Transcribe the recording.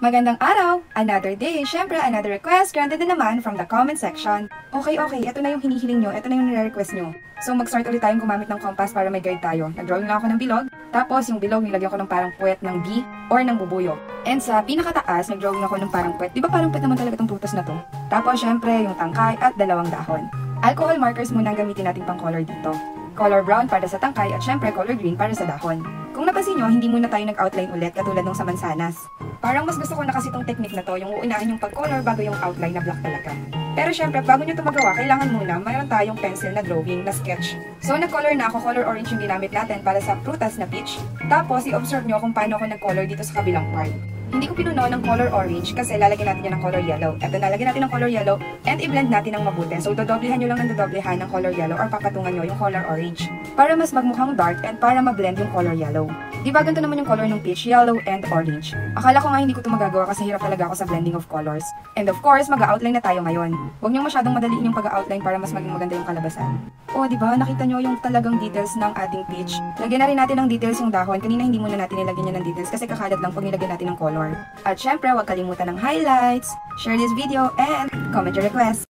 Magandang araw! Another day, syempre another request granted na naman from the comment section. Okay, ito na yung hinihiling nyo, ito na yung nire-request nyo. So mag-start ulit tayong gumamit ng compass para may guide tayo. Nag-drawing lang ako ng bilog, tapos yung bilog nilagyan ko ng parang puwet ng B or ng bubuyog. And sa pinakataas, nag-drawing ako ng parang puwet. Di ba parang puwet naman talaga itong prutas na to? Tapos syempre yung tangkay at dalawang dahon. Alcohol markers muna ang gamitin natin pang color dito. Color brown para sa tangkay at syempre color green para sa dahon. Kung napansin nyo, hindi muna tayo nag-outline ulit katulad nung sa mansanas. Parang mas gusto ko na kasi itong technique na to, yung uunahin yung pag-color bago yung outline na black talaga. Pero syempre, bago nyo ito magawa, kailangan muna mayroon tayong pencil na drawing, na sketch. So nag-color na ako, color orange yung ginamit natin para sa prutas na peach. Tapos i-observe nyo kung paano ako nag-color dito sa kabilang part. Hindi ko pinuno ng color orange kasi lalagyan natin yan ng color yellow. Eto, lalagyan natin ng color yellow and i-blend natin ng mabuti. So dodoblehan nyo lang ng dodoblehan ng color yellow or papatungan nyo yung color orange para mas magmukhang dark and para ma-blend yung color yellow. Diba ganito naman yung color ng peach, yellow and orange. Akala ko nga hindi ko ito magagawa kasi hirap talaga ako sa blending of colors. And of course, mag-outline na tayo ngayon. Huwag nyo masyadong madaliin yung pag-outline para mas maging maganda yung kalabasan. O diba, nakita nyo yung talagang details ng ating peach. Lagyan na rin natin ng details yung dahon. Kanina hindi muna natin nilagyan niya ng details kasi kakalat lang pag nilagyan natin ng color. At syempre, huwag kalimutan ng highlights, share this video, and comment your requests.